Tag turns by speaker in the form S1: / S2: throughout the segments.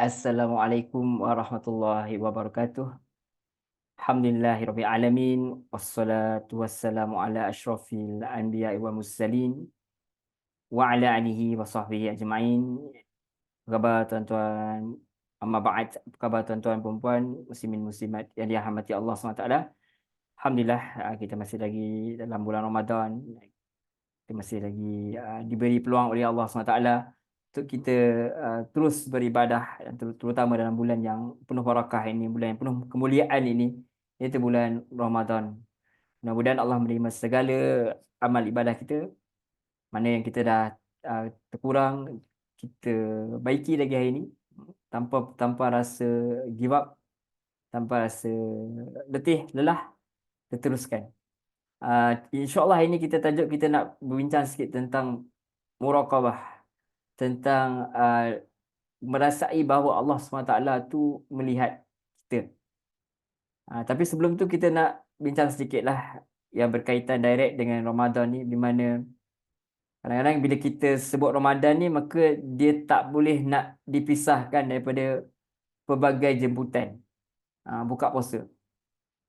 S1: Assalamualaikum warahmatullahi wabarakatuh. Alhamdulillahirabbil alamin wassalatu wassalamu ala asyrafil anbiya'i wal mursalin wa ala alihi wa sahbihi ajma'in. Apa khabar tuan-tuan? Amma ba'd. Apa khabar tuan-tuan puan-puan, muslimin muslimat yang dirahmati Allah SWT. Alhamdulillah, kita masih lagi dalam bulan Ramadan. Kita masih lagi diberi peluang oleh Allah SWT untuk kita terus beribadah, terutama dalam bulan yang penuh barakah ini, bulan yang penuh kemuliaan ini, iaitu bulan Ramadan. Mudah-mudahan Allah menerima segala amal ibadah kita, mana yang kita dah terkurang, kita baiki lagi hari ini tanpa rasa give up, tanpa rasa letih, lelah, kita teruskan. InsyaAllah ini kita nak berbincang sikit tentang muraqabah, tentang merasai bahawa Allah SWT tu melihat kita. Tapi sebelum tu kita nak bincang sedikitlah yang berkaitan direct dengan Ramadan ni, di mana kadang-kadang bila kita sebut Ramadan ni, maka dia tak boleh nak dipisahkan daripada pelbagai jemputan buka puasa.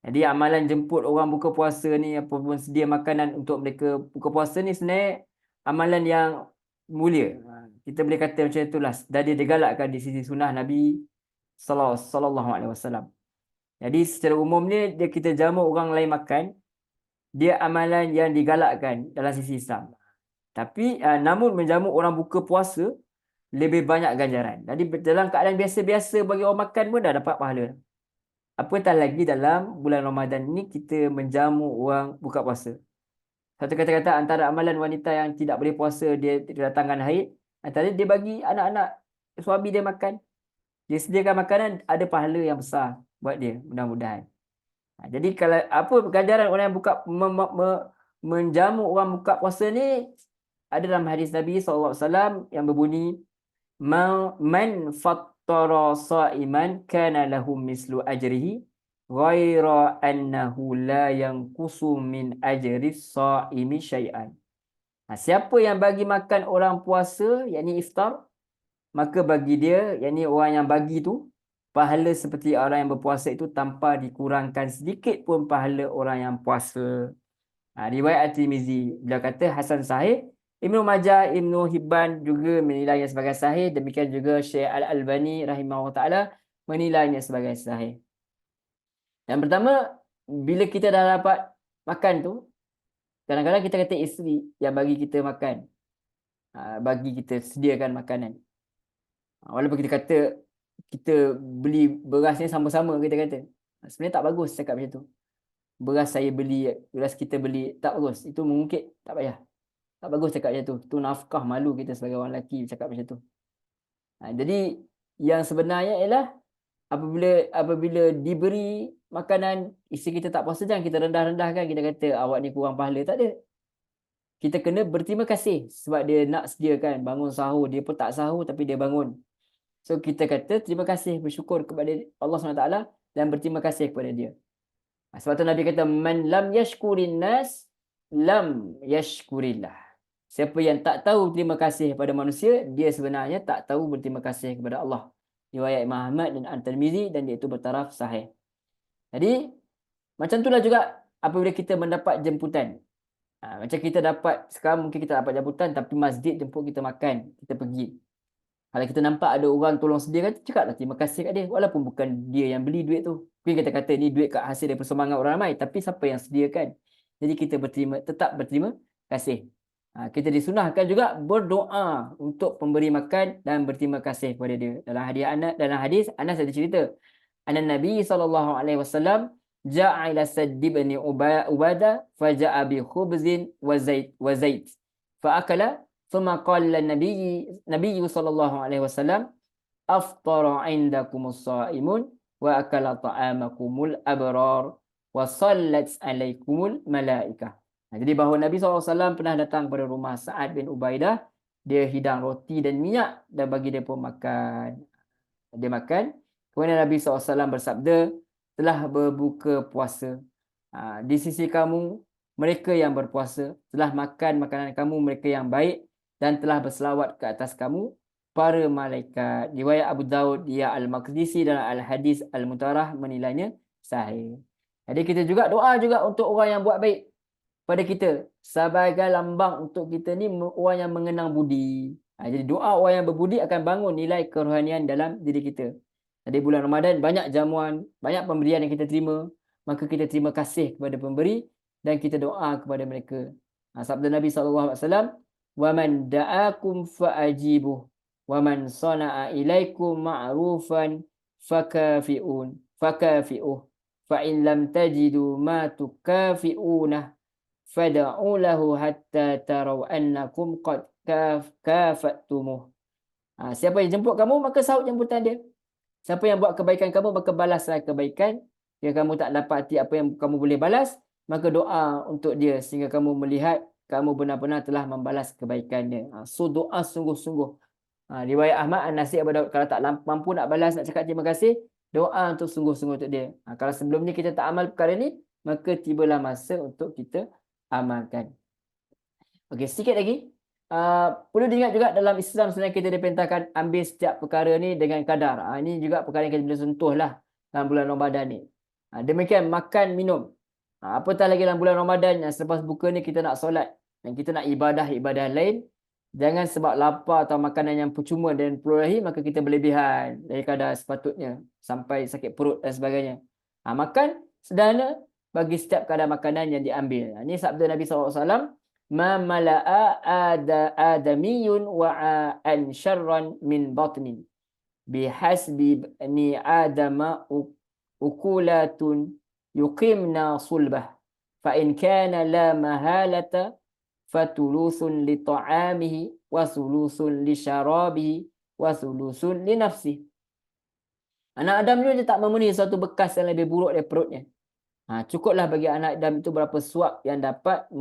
S1: Jadi amalan jemput orang buka puasa ni, apapun sedia makanan untuk mereka buka puasa ni, sebenarnya amalan yang mulia. Kita boleh kata macam itulah, dah dia digalakkan di sisi sunnah Nabi sallallahu alaihi wasallam. Jadi secara umumnya dia kita jamu orang lain makan, dia amalan yang digalakkan dalam sisi Islam. Tapi namun menjamu orang buka puasa lebih banyak ganjaran. Jadi dalam keadaan biasa-biasa bagi orang makan pun dah dapat pahala. Apatah lagi dalam bulan Ramadan ni kita menjamu orang buka puasa. Satu kata-kata, antara amalan wanita yang tidak boleh puasa, dia kedatangan haid, antara dia bagi anak-anak suami dia makan. Dia sediakan makanan, ada pahala yang besar buat dia, mudah-mudahan. Jadi kalau apa ganjaran orang yang menjamu orang buka puasa ni, ada dalam hadis Nabi SAW yang berbunyi, Man fattara sa'iman kana lahu mislu ajrihi ghaira annahu la yanqusu min ajri sa'imi syai'an. Siapa yang bagi makan orang puasa, yakni iftar, maka bagi dia, yakni orang yang bagi tu, pahala seperti orang yang berpuasa itu tanpa dikurangkan sedikit pun pahala orang yang puasa. Riwayat At-Tirmizi, beliau kata hasan sahih. Ibnu Majah, Ibnu Hibban juga menilainya sebagai sahih. Demikian juga Syekh Al-Albani rahimahullah ta'ala menilainya sebagai sahih. Yang pertama, bila kita dah dapat makan tu, kadang-kadang kita kata isteri yang bagi kita makan, bagi kita sediakan makanan. Walaupun kita kata kita beli beras ni sama-sama, kita kata sebenarnya tak bagus cakap macam tu. Beras saya beli, beras kita beli, tak bagus. Itu mengungkit, tak payah. Tak bagus cakap macam tu. Tu nafkah, malu kita sebagai orang lelaki cakap macam tu. Jadi yang sebenarnya ialah apabila diberi makanan, isteri kita tak puasa, jangan kita rendah-rendahkan, kita kata awak ni kurang pahala. Tak ada. Kita kena berterima kasih sebab dia nak sediakan, bangun sahur. Dia pun tak sahur tapi dia bangun. So kita kata terima kasih, bersyukur kepada Allah SWT dan berterima kasih kepada dia. Sebab tu Nabi kata, Man lam yashkurin nas, lam yashkurillah. Siapa yang tak tahu terima kasih kepada manusia, dia sebenarnya tak tahu berterima kasih kepada Allah. Riwayat Imam Ahmad dan At-Tirmizi, dan iaitu bertaraf sahih. Jadi macam itulah juga apabila kita mendapat jemputan. Macam kita dapat, sekarang mungkin kita dapat jemputan, tapi masjid jemput kita makan, kita pergi. Kalau kita nampak ada orang tolong sediakan, cakaplah terima kasih kat dia. Walaupun bukan dia yang beli duit tu. Mungkin kita kata ni duit kat hasil daripada sumbangan orang ramai. Tapi siapa yang sediakan? Jadi kita tetap berterima kasih. Kita disunahkan juga berdoa untuk pemberi makan dan berterima kasih kepada dia. Dalam hadis Anas ada cerita. Nabi SAW ja'ila Sadd ibn Ubadah faja'a bi khubzin wa zait. Fa'akala thumma qala Nabi SAW aftara indakumus saimun wa akala ta'amakumul abrar wa sallat alaikumul malaikah. Jadi bahawa Nabi SAW pernah datang kepada rumah Sa'ad bin Ubaidah. Dia hidang roti dan minyak dan bagi dia pun makan. Dia makan. Kemudian Nabi SAW bersabda, telah berbuka puasa. Di sisi kamu, mereka yang berpuasa. Telah makan makanan kamu, mereka yang baik. Dan telah berselawat ke atas kamu. para malaikat. Riwayat Abu Daud, dia Al-Maqdisi dalam Al-Hadis Al-Mutarah menilainya sahih. Jadi kita juga doa juga untuk orang yang buat baik pada kita sebagai lambang untuk kita ni orang yang mengenang budi. Jadi doa orang yang berbudi akan bangun nilai kerohanian dalam diri kita. Jadi bulan Ramadan banyak jamuan, banyak pemberian yang kita terima, maka kita terima kasih kepada pemberi dan kita doa kepada mereka. Sabda Nabi SAW, "Wa man da'akum fa'ajibuh, wa man sana'a ilaikum ma'rufan fakafi'uh, fa in lam tajidu ma tukafi'unah fad'u lahu hatta taraw annakum qad kafatumuh." Siapa yang jemput kamu, maka sahut jemputan dia. Siapa yang buat kebaikan kamu, maka balaslah kebaikan. Jika kamu tak dapati apa yang kamu boleh balas, maka doa untuk dia sehingga kamu melihat kamu benar-benar telah membalas kebaikannya. So doa sungguh-sungguh. Riwayat Ahmad An-Nasi Abu Daud, kalau tak mampu nak balas, nak cakap terima kasih, doa untuk sungguh-sungguh untuk dia. Kalau sebelum ni kita tak amal perkara ni, maka tibalah masa untuk kita amalkan. Okey, sikit lagi. Perlu diingat juga dalam Islam sebenarnya kita diperintahkan ambil setiap perkara ni dengan kadar. Ini juga perkara yang kita boleh sentuh lah dalam bulan Ramadan ni. Demikian makan, minum. Apatah lagi dalam bulan Ramadan yang selepas buka ni kita nak solat dan kita nak ibadah-ibadah lain. Jangan sebab lapar atau makanan yang percuma dan perolahi maka kita berlebihan dari kadar sepatutnya sampai sakit perut dan sebagainya. Makan sederhana bagi setiap kadar makanan yang diambil. Ini sabda Nabi SAW. Ma mala'a adamiyun wa'an syarran min batnin bihasbi ni adama ukulatun yuqimna sulbah fa in kana la mahalata fatulusun li ta'amihi wa sulusun li syarabihi wa sulusun li nafsihi. Anak Adam ni dia tak memenuhi satu bekas yang lebih buruk dari perutnya. Cukuplah bagi anak Adam itu berapa suap yang dapat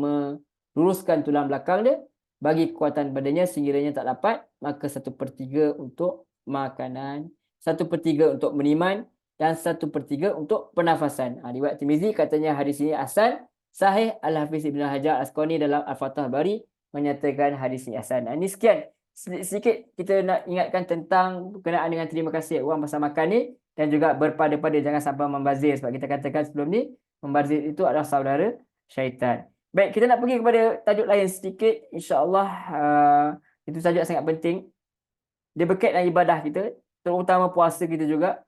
S1: luruskan tulang belakang dia, bagi kekuatan badannya sekiranya tak dapat, maka 1/3 untuk makanan, 1/3 untuk meniman, dan 1/3 untuk pernafasan. Riwayat Tirmizi katanya hadis ini hasan, sahih. Al-Hafiz Ibn Hajar Al-Asqalani dalam Al-Fathah Bari menyatakan hadis ini hasan. Ini sekian. Sedikit kita nak ingatkan tentang berkenaan dengan terima kasih orang pasal makan ni, dan juga berpada-pada jangan sampai membazir, sebab kita katakan sebelum ni membazir itu adalah saudara syaitan. Baik, kita nak pergi kepada tajuk lain sedikit. InsyaAllah itu tajuk sangat penting. Dia berkait dengan ibadah kita, terutama puasa kita juga.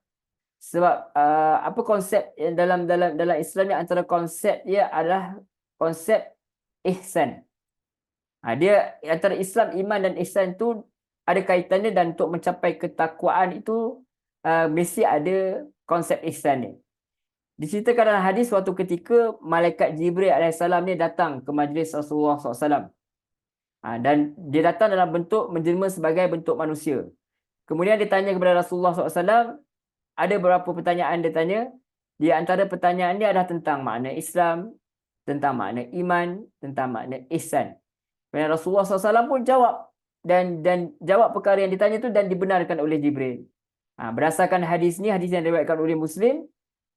S1: Sebab apa konsep yang dalam Islam ni, antara konsep dia adalah konsep ihsan. Dia antara Islam, iman dan ihsan tu ada kaitannya, dan untuk mencapai ketakwaan itu mesti ada konsep ihsan ni. Diceritakan dalam hadis suatu ketika malaikat Jibril alaihissalam ni datang ke majlis Rasulullah SAW. Dan dia datang dalam bentuk menjelma sebagai bentuk manusia. Kemudian dia tanya kepada Rasulullah SAW, ada beberapa pertanyaan dia tanya. Di antara pertanyaan dia adalah tentang makna Islam, tentang makna iman, tentang makna ihsan. Dan Rasulullah SAW pun jawab, dan jawab perkara yang ditanya tu dan dibenarkan oleh Jibril. Berdasarkan hadis ni, hadis yang diriwayatkan oleh Muslim,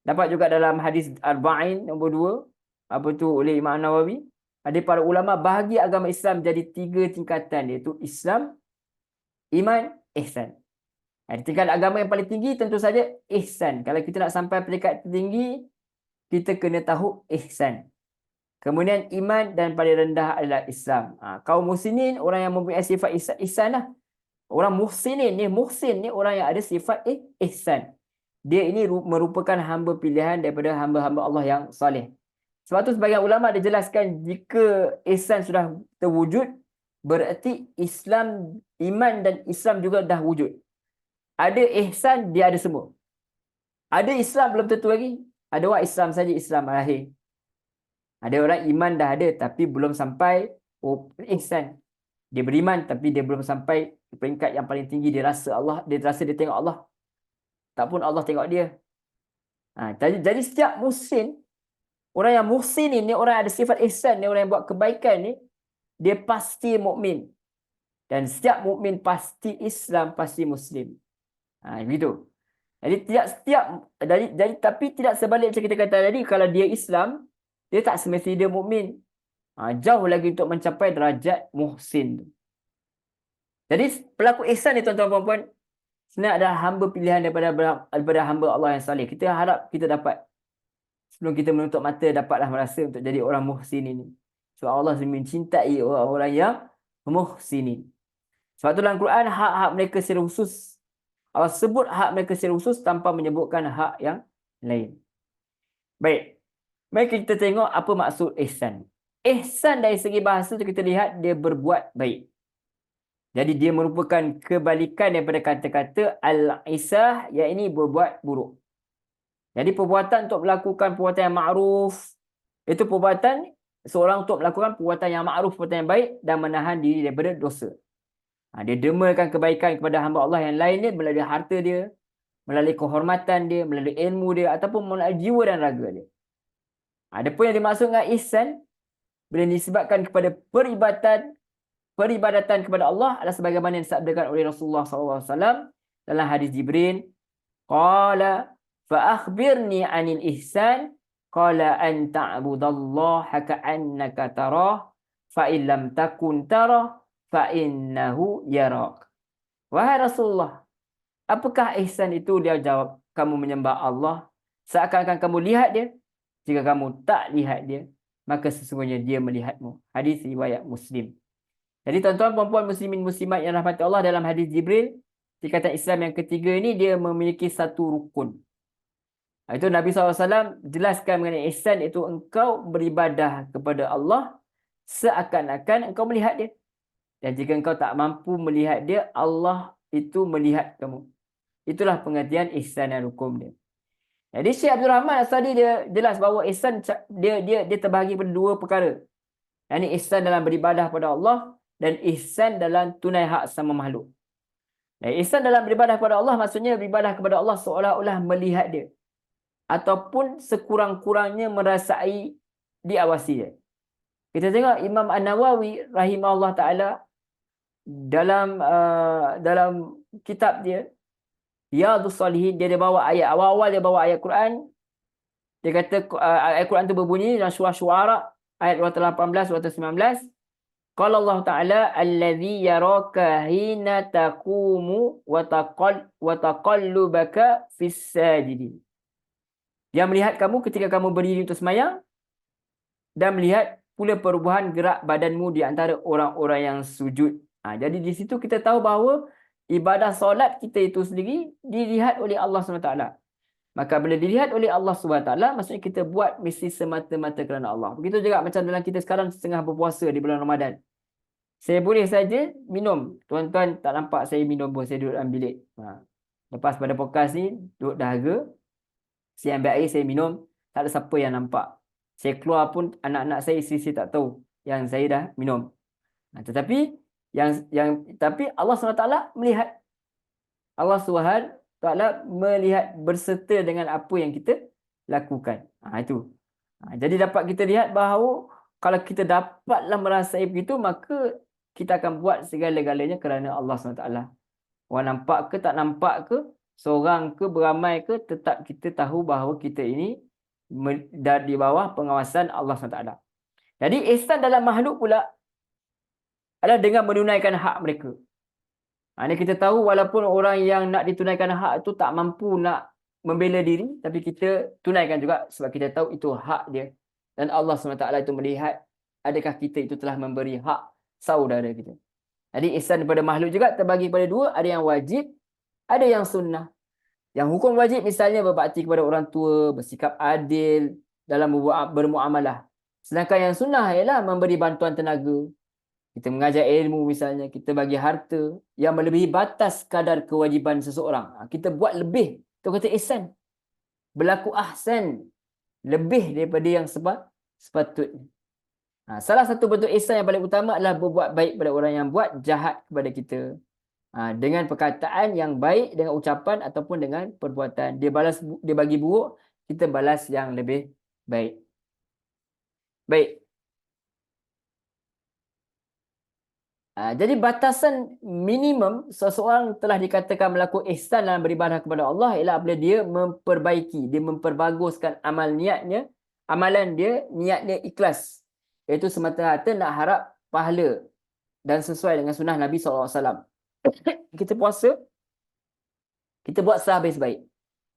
S1: dapat juga dalam hadis Arba'in nombor 2, apa tu, oleh Imam Nawawi. Ada para ulama bahagi agama Islam jadi 3 tingkatan, iaitu Islam, iman, ihsan. Tingkat agama yang paling tinggi tentu saja ihsan. Kalau kita nak sampai peringkat tertinggi, kita kena tahu ihsan. Kemudian iman, dan paling rendah adalah Islam. Kaum muslimin orang yang mempunyai sifat ihsan lah. Orang muhsinin ni, muhsin ni orang yang ada sifat ihsan. Dia ini merupakan hamba pilihan daripada hamba-hamba Allah yang saleh. Sebab tu sebagian ulama dia jelaskan, jika ihsan sudah terwujud, berarti Islam, iman dan Islam juga dah wujud. Ada ihsan, dia ada semua. Ada Islam belum tentu lagi. Ada orang Islam saja, Islam lahir. Ada orang iman dah ada tapi belum sampai ihsan. Dia beriman tapi dia belum sampai peringkat yang paling tinggi. Dia rasa Allah, dia rasa dia tengok Allah. Tak pun Allah tengok dia. Jadi setiap muhsin, orang yang muhsin ni, orang yang ada sifat ihsan ni, orang yang buat kebaikan ni, dia pasti mukmin. Dan setiap mukmin pasti Islam, pasti Muslim. Begitu. Jadi tidak setiap, tapi tidak sebalik macam kita kata tadi, kalau dia Islam, dia tak semestinya dia mukmin. Jauh lagi untuk mencapai derajat muhsin. Jadi pelaku ihsan ni tuan-tuan puan-puan, sebenarnya adalah hamba pilihan daripada hamba Allah yang saleh. Kita harap kita dapat, sebelum kita menutup mata, dapatlah merasa untuk jadi orang muhsin ini. Sebab Allah mencintai orang-orang yang muhsinin. Sebab tu dalam Quran, hak-hak mereka secara khusus, Allah sebut hak mereka secara khusus tanpa menyebutkan hak yang lain. Baik, mari kita tengok apa maksud ihsan. Ihsan dari segi bahasa tu kita lihat dia berbuat baik. Jadi dia merupakan kebalikan daripada kata-kata al-isah, iaitu berbuat buruk. Jadi perbuatan untuk melakukan perbuatan yang ma'ruf, itu perbuatan seorang untuk melakukan perbuatan yang ma'ruf, perbuatan yang baik dan menahan diri daripada dosa. Dia demakan kebaikan kepada hamba Allah yang lainnya melalui harta dia, melalui kehormatan dia, melalui ilmu dia, ataupun melalui jiwa dan raga dia. Ada pun yang dimaksud dengan ihsan bila disebabkan kepada peribadatan kepada Allah adalah sebagaimana yang disabdakan oleh Rasulullah SAW dalam hadis Jibril. Qala fa akhbirni 'anil ihsan, qala an ta'budallaha ka'annaka tarah, fa in lam takun tarah fa innahu yarak. Wahai Rasulullah, apakah ihsan itu? Dia jawab, kamu menyembah Allah seakan-akan kamu lihat dia. Jika kamu tak lihat dia, maka sesungguhnya dia melihatmu. Hadis riwayat Muslim. Jadi tuan-tuan puan-puan muslimin muslimat yang rahmati Allah, dalam hadis Jibril, tingkatan Islam yang ketiga ini dia memiliki satu rukun. Itu Nabi SAW jelaskan mengenai ihsan, itu engkau beribadah kepada Allah seakan-akan engkau melihat dia. Dan jika engkau tak mampu melihat dia, Allah itu melihat kamu. Itulah pengertian ihsan dan hukum dia. Jadi Syekh Abdul Rahman As-Sa'di dia jelas bahawa ihsan dia terbahagi pada dua perkara. Yang ihsan dalam beribadah kepada Allah dan ihsan dalam tunai hak sama makhluk. Dan ihsan dalam beribadah kepada Allah maksudnya beribadah kepada Allah seolah-olah melihat dia, ataupun sekurang-kurangnya merasai diawasi dia. Kita tengok Imam An-Nawawi rahimahullah taala dalam kitab dia Riyadhus Shalihin, dia bawa ayat awal-awal, dia bawa ayat Quran. Dia kata ayat Quran tu berbunyi dalam surah Syuara ayat 218 219. Qala Allah Ta'ala allazi yaraka hina taqumu wa taqallubaka fis sajidin. Dia melihat kamu ketika kamu berdiri untuk sembahyang dan melihat pula perubahan gerak badanmu di antara orang-orang yang sujud. Jadi di situ kita tahu bahawa ibadah solat kita itu sendiri dilihat oleh Allah SWT. Maka bila dilihat oleh Allah SWT, maksudnya kita buat mesti semata-mata kerana Allah. Begitu juga macam dalam kita sekarang setengah berpuasa di bulan Ramadan. Saya boleh saja minum. Tuan-tuan tak nampak saya minum pun, saya duduk dalam bilik. Lepas pada podcast ni, duduk dahaga, saya ambil air, saya minum. Tak ada siapa yang nampak. Saya keluar pun, anak-anak saya, isteri saya tak tahu yang saya dah minum. Tetapi tapi Allah SWT melihat. Allah SWT melihat berserta dengan apa yang kita lakukan. Itu. Jadi dapat kita lihat bahawa kalau kita dapatlah merasai begitu, maka kita akan buat segala-galanya kerana Allah SWT. Orang nampak ke tak nampak ke, seorang ke beramai ke, tetap kita tahu bahawa kita ini di bawah pengawasan Allah SWT. Jadi ihsan dalam makhluk pula adalah dengan menunaikan hak mereka. Ini kita tahu walaupun orang yang nak ditunaikan hak itu tak mampu nak membela diri, tapi kita tunaikan juga sebab kita tahu itu hak dia. Dan Allah SWT itu melihat adakah kita itu telah memberi hak saudara kita. Jadi ihsan kepada makhluk juga terbagi pada dua, ada yang wajib, ada yang sunnah. Yang hukum wajib misalnya berbakti kepada orang tua, bersikap adil dalam bermuamalah. Sedangkan yang sunnah ialah memberi bantuan tenaga. Kita mengajar ilmu misalnya, kita bagi harta yang melebihi batas kadar kewajiban seseorang. Kita buat lebih. Itu kata ihsan. Berlaku ahsan. Lebih daripada yang sepatutnya. Salah satu bentuk ihsan yang paling utama adalah berbuat baik pada orang yang buat jahat kepada kita. Dengan perkataan yang baik, dengan ucapan ataupun dengan perbuatan. Dia bagi buruk, kita balas yang lebih baik. Baik. Jadi batasan minimum seseorang telah dikatakan melakukan ihsan dalam beribadah kepada Allah ialah apabila dia memperbaiki, dia memperbaguskan amalan dia, niatnya ikhlas. Iaitu semata-mata nak harap pahala dan sesuai dengan sunnah Nabi SAW. kita puasa, kita buat sehabis-baik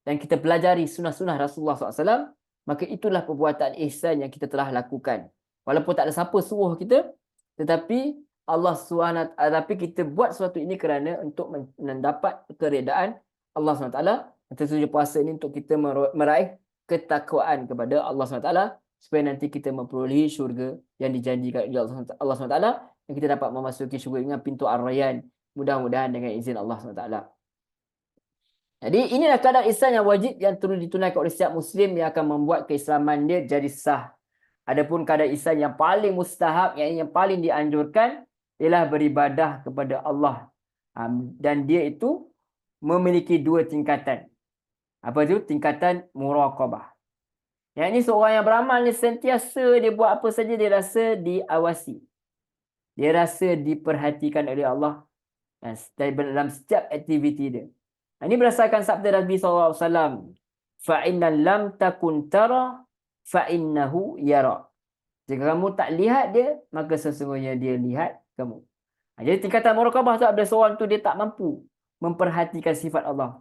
S1: dan kita pelajari sunnah-sunnah Rasulullah SAW, maka itulah perbuatan ihsan yang kita telah lakukan. Walaupun tak ada siapa suruh kita, tetapi Allah SWT, tapi kita buat sesuatu ini kerana untuk mendapat keredaan Allah SWT. Kita tujuan puasa ini untuk kita meraih ketakwaan kepada Allah SWT, supaya nanti kita memperolehi syurga yang dijanjikan oleh Allah SWT, dan kita dapat memasuki syurga dengan pintu Ar-Rayyan, mudah-mudahan dengan izin Allah SWT. Jadi inilah kadar ihsan yang wajib yang perlu ditunaikan oleh setiap Muslim yang akan membuat keislaman dia jadi sah. Adapun kadar ihsan yang paling mustahab, yang paling dianjurkan, ialah beribadah kepada Allah. Dan dia itu memiliki dua tingkatan. Apa itu? Tingkatan muraqabah. Yang ini seorang yang beramal ni sentiasa dia buat apa saja dia rasa diawasi. Dia rasa diperhatikan oleh Allah dalam setiap aktiviti dia. Ini berdasarkan sabda Nabi SAW. فَإِنَّ لَمْ تَكُنْ تَرَى فَإِنَّهُ يَرَى. Jika kamu tak lihat dia, maka sesungguhnya dia lihat kamu. Jadi tingkatan muraqabah tu ada seorang tu dia tak mampu memperhatikan sifat Allah.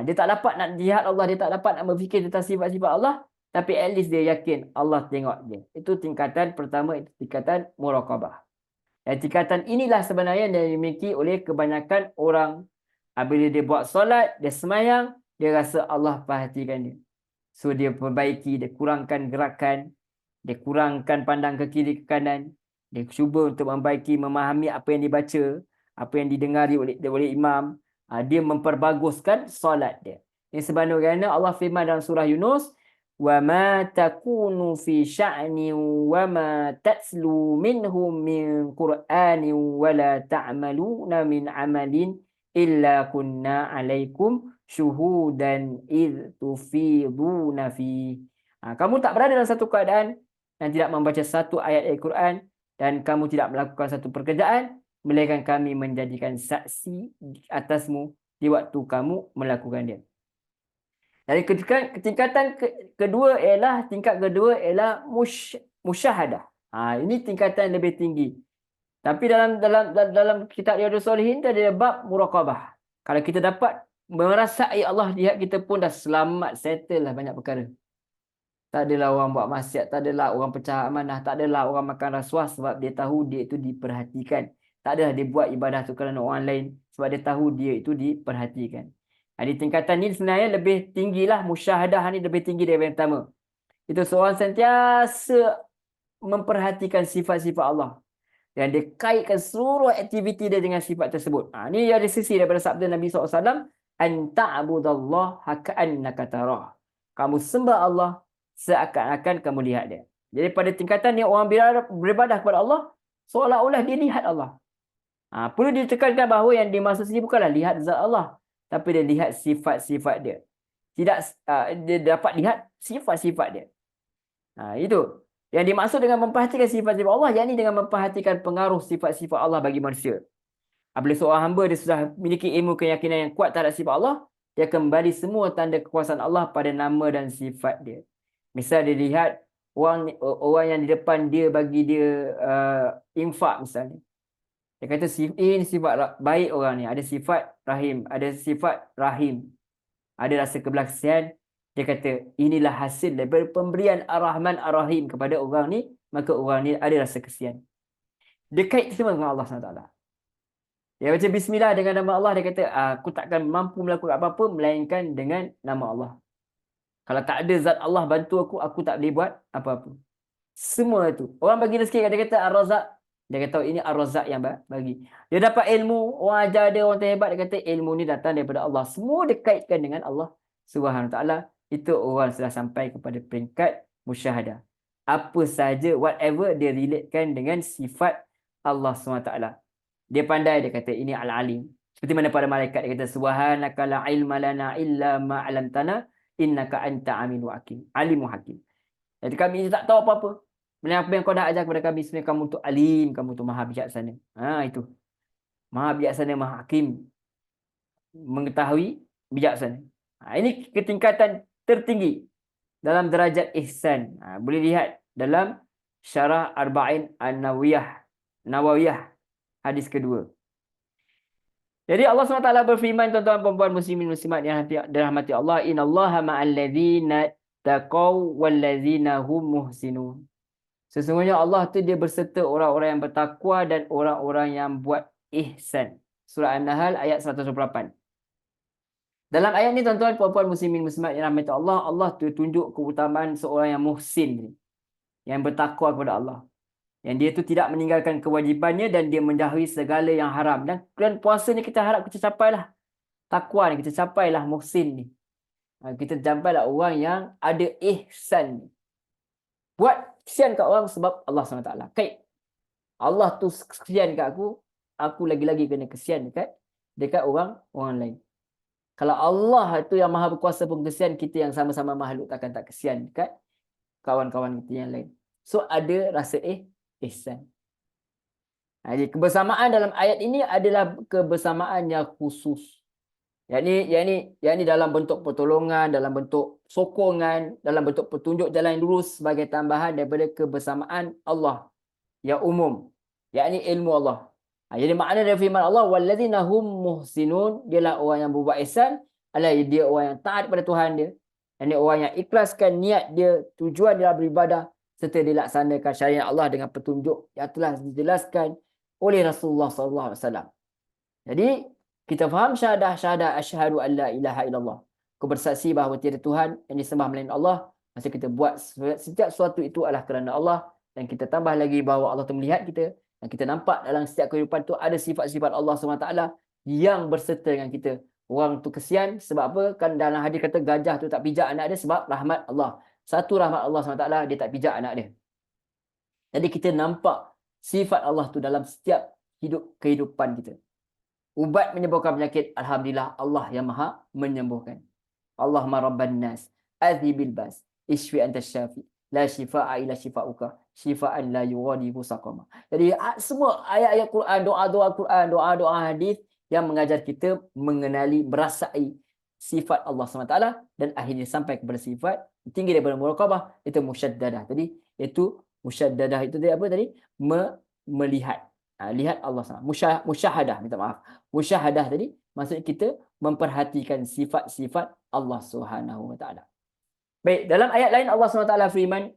S1: Dia tak dapat nak lihat Allah, dia tak dapat nak berfikir tentang sifat-sifat Allah, tapi at least dia yakin Allah tengok dia. Itu tingkatan pertama, itu tingkatan muraqabah. Dan tingkatan inilah sebenarnya yang dimiliki oleh kebanyakan orang. Bila dia buat solat, dia semayang, dia rasa Allah perhatikan dia. So dia perbaiki, dia kurangkan gerakan, dia kurangkan pandang ke kiri ke kanan, dia cuba untuk membaiki, memahami apa yang dibaca, apa yang didengari oleh imam. Dia memperbaguskan solat dia. Ini sebagaimana Allah firman dalam surah Yunus, وَمَا تَكُونُ فِي شَأْنٍ وَمَا تَتْلُو مِنْهُ مِنْ قُرْآنٍ وَلَا تَعْمَلُونَ مِنْ عَمَلٍ illa kunna alaikum syuhudan id tufiduna fi. Kamu tak berada dalam satu keadaan dan tidak membaca satu ayat Al-Quran, dan kamu tidak melakukan satu pekerjaan melainkan kami menjadikan saksi atasmu di waktu kamu melakukan dia. Dari tingkatan kedua ialah musyahadah. Ini tingkatan lebih tinggi. Tapi dalam kitab Riyadhus Shalihin ada bab muraqabah. Kalau kita dapat merasai Allah lihat kita pun dah selamat, settle lah banyak perkara. Tak adalah orang buat maksiat, tak adalah orang pecah amanah, tak adalah orang makan rasuah sebab dia tahu dia itu diperhatikan. Tak adalah dia buat ibadah tu kerana orang lain sebab dia tahu dia itu diperhatikan. Di tingkatan ni sebenarnya lebih tinggilah, musyahadah ni lebih tinggi daripada yang pertama. Itu seorang sentiasa memperhatikan sifat-sifat Allah. Dan dia kaitkan seluruh aktiviti dia dengan sifat tersebut. Ini ada sisi daripada sabda Nabi SAW. An ta'budallah ka'annaka tarah. Kamu sembah Allah seakan-akan kamu lihat dia. Jadi pada tingkatan ni orang beribadah kepada Allah seolah-olah dia lihat Allah. Perlu ditekankan bahawa yang dimaksud sini bukanlah lihat zat Allah, tapi dia lihat sifat-sifat dia. Tidak dia dapat lihat sifat-sifat dia. Itu. Yang dimaksud dengan memperhatikan sifat-sifat Allah, yakni dengan memperhatikan pengaruh sifat-sifat Allah bagi manusia. Apabila seorang hamba dia sudah memiliki ilmu keyakinan yang kuat terhadap sifat Allah, dia kembali semua tanda kekuasaan Allah pada nama dan sifat dia. Misal dia lihat orang yang di depan dia bagi dia infak misalnya. Dia kata ini sifat baik orang ni, ada sifat rahim, ada rasa kebelah kasihan. Dia kata, inilah hasil daripada pemberian Ar-Rahman Ar-Rahim kepada orang ni, maka orang ni ada rasa kesian. Dia kait semua dengan Allah SWT. Dia baca bismillah dengan nama Allah, dia kata, aku takkan mampu melakukan apa-apa melainkan dengan nama Allah. Kalau tak ada zat Allah bantu aku tak boleh buat apa-apa. Semua itu. Orang bagi rezeki, dia kata Ar-Razak. Dia kata, ini Ar-Razak yang bagi. Dia dapat ilmu, orang ajar dia, orang terhebat, dia kata, ilmu ni datang daripada Allah. Semua dia kaitkan dengan Allah Subhanahu Wa Taala. Itu orang sudah sampai kepada peringkat musyahadah. Apa saja, whatever dia relatekan dengan sifat Allah SWT. Dia pandai, dia kata ini al-alim. Seperti mana pada malaikat dia kata subhanaka la ilma lana illa ma 'allamtana innaka anta alimul hakim. Alimul hakim. Jadi kami tak tahu apa-apa. Apa yang kau dah ajar kepada kami, sebenarnya kamu tu alim, kamu tu maha bijaksana. Itu. Maha bijaksana, maha hakim. Mengetahui, bijaksana. Ini ketingkatan tertinggi dalam derajat ihsan. Boleh lihat dalam Syarah Arba'in An-Nawawiyah hadis kedua. Jadi Allah SWT berfirman, tuan-tuan perempuan muslimin muslimat yang dirahmati Allah, innallaha ma'al ladzina taqaw wal ladzina hum muhsinun. Sesungguhnya Allah tu dia berserta orang-orang yang bertakwa dan orang-orang yang buat ihsan. Surah An-Nahl ayat 128. Dalam ayat ni tuan-tuan puan-puan muslimin muslimat yang rahmati Allah, Allah tu tunjuk keutamaan seorang yang muhsin, yang bertakwa kepada Allah. Yang dia tu tidak meninggalkan kewajibannya dan dia menjauhi segala yang haram. Dan puasa ni kita harap kita capailah takwa ni, kita capailah muhsin ni. Kita campailah orang yang ada ihsan ni. Buat kesian kat orang sebab Allah SWT. Kait. Allah tu kesian kat aku lagi-lagi kena kesian dekat orang lain. Kalau Allah itu yang maha berkuasa pun kesian, kita yang sama-sama makhluk takkan tak kesian dekat kawan-kawan kita yang lain. So ada rasa ihsan. Jadi kebersamaan dalam ayat ini adalah kebersamaan yang khusus. Yang ni dalam bentuk pertolongan, dalam bentuk sokongan, dalam bentuk petunjuk jalan yang lurus sebagai tambahan daripada kebersamaan Allah yang umum. Yakni ilmu Allah. Jadi makna dari firman Allah, walladzina hum muhsinun, dialah orang yang berbuat ihsan, adalah dia orang yang taat pada Tuhan dia. Dan dia orang yang ikhlaskan niat dia, tujuan dia beribadah serta dilaksanakan syariat Allah dengan petunjuk yang telah dijelaskan oleh Rasulullah SAW. Jadi kita faham syahadah asyhadu an la ilaha illallah. Aku bersaksi bahawa tiada Tuhan yang disembah melainkan Allah. Masa kita buat setiap sesuatu itu adalah kerana Allah, dan kita tambah lagi bahawa Allah tu melihat kita. Dan kita nampak dalam setiap kehidupan tu ada sifat-sifat Allah SWT yang berserta dengan kita. Orang tu kesian sebab apa? Kan dalam hadis kata gajah tu tak pijak anak dia sebab rahmat Allah. Satu rahmat Allah SWT, dia tak pijak anak dia. Jadi kita nampak sifat Allah tu dalam setiap kehidupan kita. Ubat menyembuhkan penyakit, alhamdulillah Allah yang maha menyembuhkan. Allahumma rabban nas, adhibil bas, ishfi anta syafi, la shifaa illa shifauka, shifaan la yughadiru saqama. Jadi semua ayat-ayat Quran, doa-doa Quran, doa-doa hadis yang mengajar kita mengenali, merasai sifat Allah SWT, dan akhirnya sampai kepada sifat tinggi daripada muraqabah, itu musyaddadah. Tadi itu musyaddadah itu dia apa tadi? Melihat. Lihat Allah SWT. Musyahadah, minta maaf. Musyahadah tadi maksudnya kita memperhatikan sifat-sifat Allah SWT. Baik, dalam ayat lain Allah SWT firman,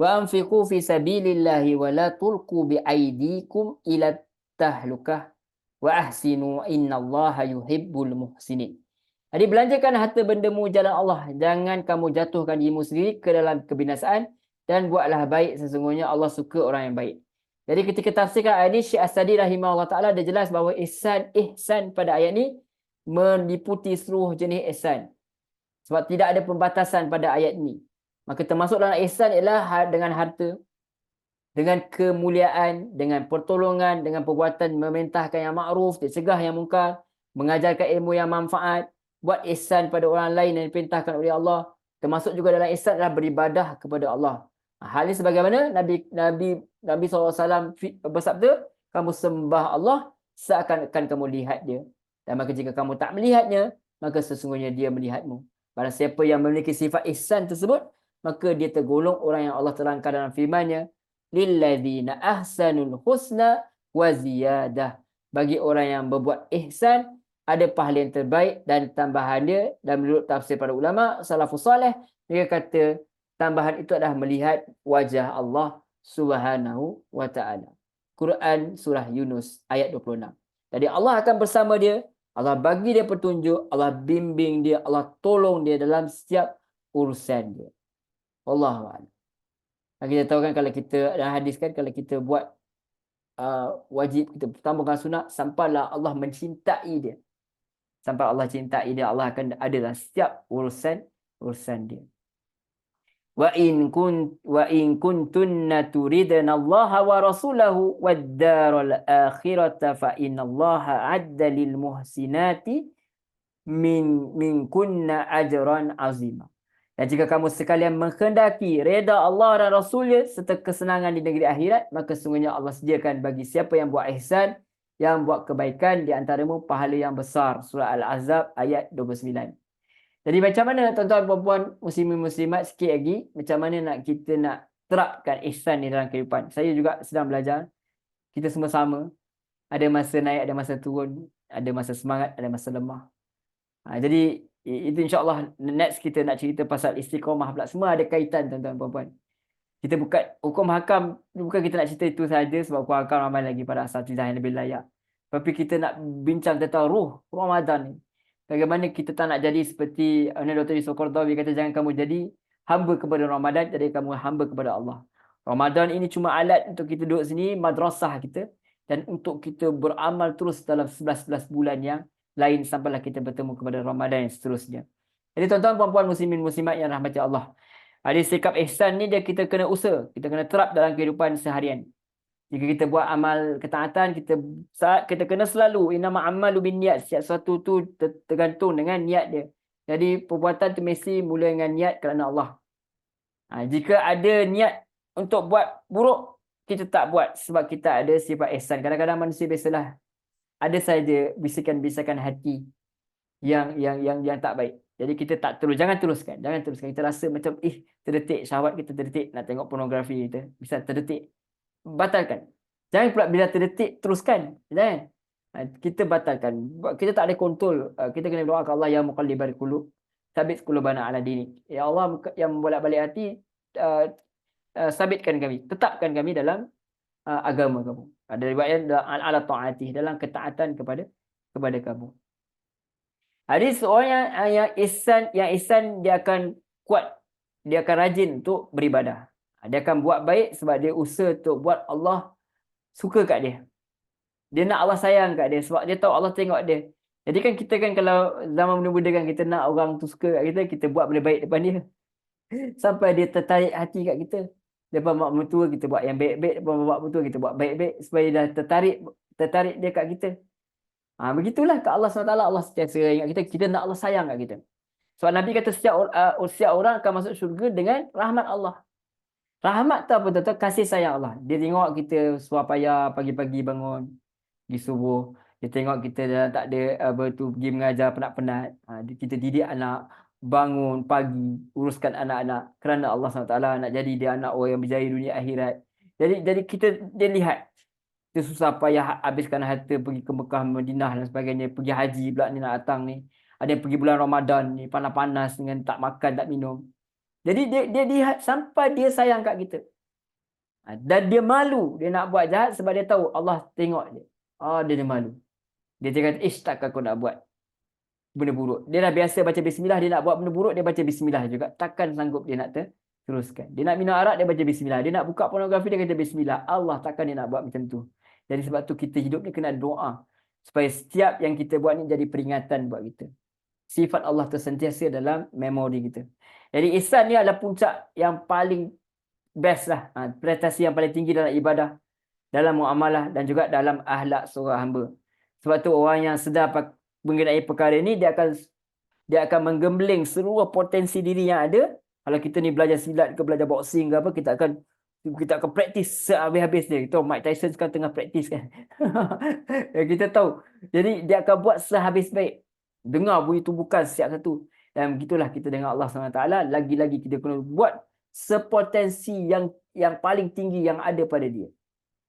S1: wa anfiqu fi sabilillahi wa la tulqu bi aydikum ila tahlukah wa ahsinu innallaha yuhibbul muhsinin. Jadi belanjakan harta bendamu jalan Allah, jangan kamu jatuhkan dirimu sendiri ke dalam kebinasaan, dan buatlah baik, sesungguhnya Allah suka orang yang baik. Jadi ketika tafsirkan ayat ini, Syekh As-Sadi rahimahullah ta'ala dia jelas bahawa ihsan pada ayat ini meliputi seluruh jenis ihsan. Sebab tidak ada pembatasan pada ayat ini. Maka termasuk dalam ihsan ialah dengan harta, dengan kemuliaan, dengan pertolongan, dengan perbuatan memerintahkan yang makruf, dicegah yang mungkar, mengajarkan ilmu yang manfaat, buat ihsan pada orang lain yang diperintahkan oleh Allah. Termasuk juga dalam ihsan adalah beribadah kepada Allah. Hal ini sebagaimana Nabi SAW bersabda, kamu sembah Allah seakan-akan kamu lihat dia. Dan maka jika kamu tak melihatnya, maka sesungguhnya dia melihatmu. Barang siapa yang memiliki sifat ihsan tersebut, maka dia tergolong orang yang Allah terangkan dalam firman-Nya, lilladzina ahsanul husna wa ziyadah. Bagi orang yang berbuat ihsan, ada pahala yang terbaik dan tambahan dia. Dan menurut tafsir para ulama salafus salih, mereka kata tambahan itu adalah melihat wajah Allah Subhanahu wa ta'ala. Quran surah Yunus ayat 26. Jadi Allah akan bersama dia, Allah bagi dia petunjuk, Allah bimbing dia, Allah tolong dia dalam setiap urusan dia. Wallahu a'lam. Kita tahu kan kalau kita dalam hadis kan, kalau kita buat wajib, kita tambahkan sunat, sampailah Allah mencintai dia. Sampai Allah cintai dia, Allah akan ada dalam setiap urusan dia. Wa in kuntunna turidna Allah wa rasulahu wad daral akhirata fa innallaha adda lil muhsinati minkunna ajran azima. Dan jika kamu sekalian menghendaki reda Allah dan Rasulnya serta kesenangan di negeri akhirat, maka sungguhnya Allah sediakan bagi siapa yang buat ihsan, yang buat kebaikan di antaramu pahala yang besar. Surah Al-Ahzab ayat 29. Jadi macam mana tuan-tuan puan-puan muslimin muslimat, sikit lagi macam mana kita nak terapkan ihsan ni dalam kehidupan. Saya juga sedang belajar. Kita semua sama. Ada masa naik, ada masa turun, ada masa semangat, ada masa lemah. Jadi itu insya-Allah next kita nak cerita pasal istiqamah pula. Semua ada kaitan tuan-tuan puan-puan. Kita bukan hukum hakam, bukan kita nak cerita itu saja sebab hukum hakam ramai lagi para asatizah yang lebih layak. Tapi kita nak bincang tentang ruh Ramadan ni. Bagaimana kita tak nak jadi seperti Dr. Yusuf Qaradawi kata, jangan kamu jadi hamba kepada Ramadan, jadi kamu hamba kepada Allah. Ramadan ini cuma alat untuk kita duduk sini, madrasah kita, dan untuk kita beramal terus dalam 11-11 bulan yang lain sampailah kita bertemu kepada Ramadan yang seterusnya. Jadi tuan-tuan puan-puan muslimin muslimat yang rahmati Allah, ada sikap ihsan ni dia kita kena usaha, kita kena terap dalam kehidupan seharian. Jika kita buat amal ketaatan, kita kena selalu innama amalu binniat, setiap sesuatu tu tergantung dengan niat dia. Jadi perbuatan tu mesti mula dengan niat kerana Allah. Jika ada niat untuk buat buruk, kita tak buat sebab kita ada sifat ihsan. Kadang-kadang manusia biasalah ada saja bisikan-bisikan hati yang tak baik. Jadi kita tak terus, jangan teruskan. Kita rasa macam terdetik syahwat kita, terdetik nak tengok pornografi kita, bisa terdetik, batalkan. Jangan pula bila terdetik teruskan. Jangan. Kita batalkan. Kita tak ada kontrol. Kita kena doa ke Allah, ya muqallibal qulub, sabit qulubana ala dinik. Ya Allah yang bolak-balik hati, sabitkan kami, tetapkan kami dalam agama kamu. Ada riwayat ala taatih, dalam ketaatan kepada kamu. Ada seorang yang ihsan dia akan kuat, dia akan rajin untuk beribadah. Dia akan buat baik sebab dia usaha untuk buat Allah suka kat dia. Dia nak Allah sayang kat dia sebab dia tahu Allah tengok dia. Jadi kan kita kan kalau zaman muda kan kita nak orang tu suka kat kita buat benda baik depan dia. Sampai dia tertarik hati kat kita. Depan mak mertua kita buat yang baik-baik, depan mak mertua kita buat baik-baik supaya dia dah tertarik dia kat kita. Begitulah ke Allah SWT. Allah sentiasa ingat kita nak Allah sayang kat kita. Sebab Nabi kata setiap orang akan masuk syurga dengan rahmat Allah. Rahmat tu apa tuan-tuan? Kasih sayang Allah. Dia tengok kita suar payah pagi-pagi bangun, pergi subuh. Dia tengok kita dah tak ada pergi mengajar penat-penat. Kita didik anak, bangun pagi, uruskan anak-anak. Kerana Allah SWT nak jadi dia anak orang yang berjaya dunia akhirat. Jadi dia lihat. Dia susah payah habiskan harta pergi ke Mekah, Madinah dan sebagainya. Pergi haji pula ni nak datang ni. Ada yang pergi bulan Ramadan ni, panas-panas dengan tak makan, tak minum. Jadi dia lihat sampai dia sayang kat kita. Dan dia malu, dia nak buat jahat sebab dia tahu Allah tengok dia. Dia malu. Dia kata, takkan aku nak buat benda buruk. Dia dah biasa baca bismillah, dia nak buat benda buruk, dia baca bismillah juga. Takkan sanggup dia nak teruskan. Dia nak minum arak, dia baca bismillah. Dia nak buka pornografi, dia kata bismillah. Allah takkan dia nak buat macam tu. Jadi sebab tu kita hidup ni kena doa. Supaya setiap yang kita buat ni jadi peringatan buat kita. Sifat Allah tersentiasa dalam memori kita. Jadi ihsan ni adalah puncak yang paling best lah. Prestasi yang paling tinggi dalam ibadah, dalam muamalah dan juga dalam akhlak seorang hamba. Sebab tu orang yang sedar mengenai perkara ini, dia akan menggembling seluruh potensi diri yang ada. Kalau kita ni belajar silat ke belajar boxing ke apa, kita akan praktis sehabis-habis dia. Kita Mike Tyson sekarang tengah praktis kan. Kita tahu. Jadi dia akan buat sehabis baik. Dengar bunyi tumbukan setiap satu. Dan begitulah kita dengan Allah SWT. Lagi-lagi kita kena buat sepotensi yang paling tinggi yang ada pada dia.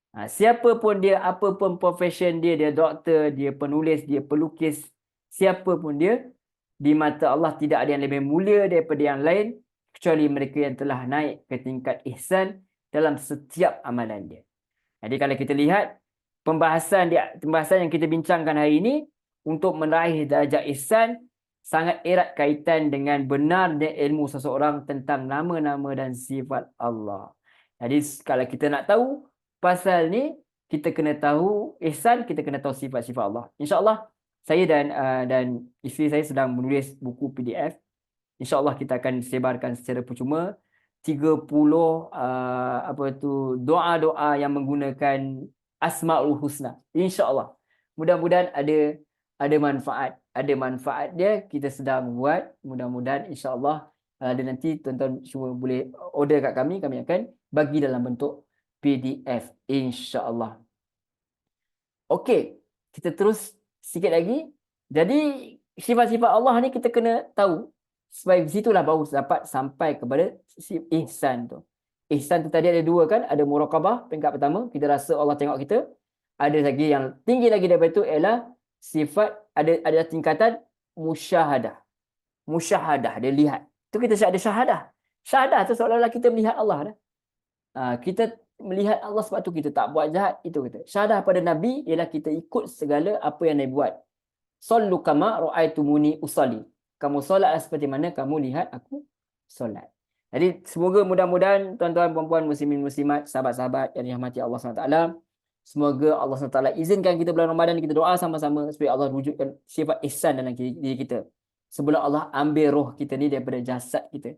S1: Siapa pun dia, apa pun profession dia doktor, dia penulis, dia pelukis, siapa pun dia, di mata Allah tidak ada yang lebih mulia daripada yang lain, kecuali mereka yang telah naik ke tingkat ihsan dalam setiap amalan dia. Jadi kalau kita lihat pembahasan yang kita bincangkan hari ini untuk meraih darjah ihsan sangat erat kaitan dengan benarnya ilmu seseorang tentang nama-nama dan sifat Allah. Jadi kalau kita nak tahu pasal ni, kita kena tahu ihsan, kita kena tahu sifat-sifat Allah. InsyaAllah saya dan isteri saya sedang menulis buku PDF. InsyaAllah kita akan sebarkan secara percuma 30 doa-doa yang menggunakan Asmaul Husna. InsyaAllah. Mudah-mudahan ada manfaat dia. Kita sedang buat. Mudah-mudahan insyaAllah ada nanti tuan-tuan semua boleh order kat kami akan bagi dalam bentuk PDF insyaAllah. Okey, kita terus sikit lagi. Jadi sifat-sifat Allah ni kita kena tahu. Sebab situlah baru dapat sampai kepada ihsan tu. Ihsan tu tadi ada dua kan? Ada muraqabah, peringkat pertama. Kita rasa Allah tengok kita. ada lagi yang tinggi lagi daripada itu ialah sifat ada tingkatan musyahadah. Musyahadah, dia lihat. Itu kita ada syahadah. Syahadah tu seolah-olah kita melihat Allah dah. Kita melihat Allah sebab tu kita tak buat jahat, itu kita. Syahadah pada Nabi ialah kita ikut segala apa yang Nabi buat. Sallu kama ra'aitumuni usalli. Kamu solatlah seperti mana kamu lihat aku solat. Jadi semoga mudah-mudahan tuan-tuan puan-puan muslimin muslimat, sahabat-sahabat yang dirahmati Allah SWT, semoga Allah SWT izinkan kita bulan Ramadan kita doa sama-sama supaya Allah wujudkan sifat ihsan dalam diri kita. Sebelum Allah ambil roh kita ni daripada jasad kita.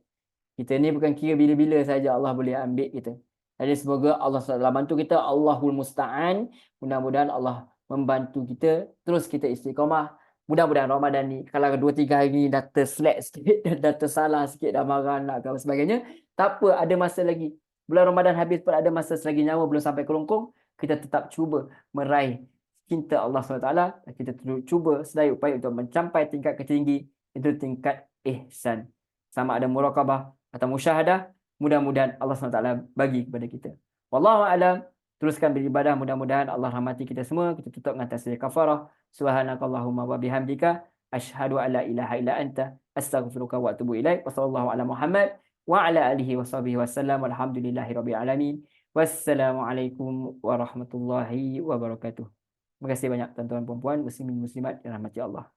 S1: Kita ni bukan kira bila-bila saja Allah boleh ambil kita. Jadi semoga Allah SWT bantu kita. Allahul Musta'an. Mudah-mudahan Allah membantu kita. Terus kita istiqamah. Mudah-mudahan Ramadan ni, kalau 2-3 hari ni dah terselek sikit, dah tersalah sikit, dah marah nak dan sebagainya, tak apa, ada masa lagi. Bulan Ramadan habis pun ada masa selagi nyawa belum sampai ke longkong, kita tetap cuba meraih cinta Allah SWT. Kita cuba sedaya upaya untuk mencapai tingkat ketinggi, itu tingkat ihsan. Sama ada muraqabah atau musyahadah, mudah-mudahan Allah SWT bagi kepada kita. Wallahu a'lam. Teruskan beribadah, mudah-mudahan Allah rahmati kita semua. Kita tutup dengan tasbih kafarah. Subhanakallahumma wa bihamdika asyhadu an la ilaha illa anta astaghfiruka wa atubu ilaik. Wassallallahu ala Muhammad wa ala alihi washabihi wasallam. Walhamdulillahirabbil alamin. Wassalamualaikum warahmatullahi wabarakatuh. Terima kasih banyak tuan-tuan puan-puan muslimin muslimat yang rahmati Allah.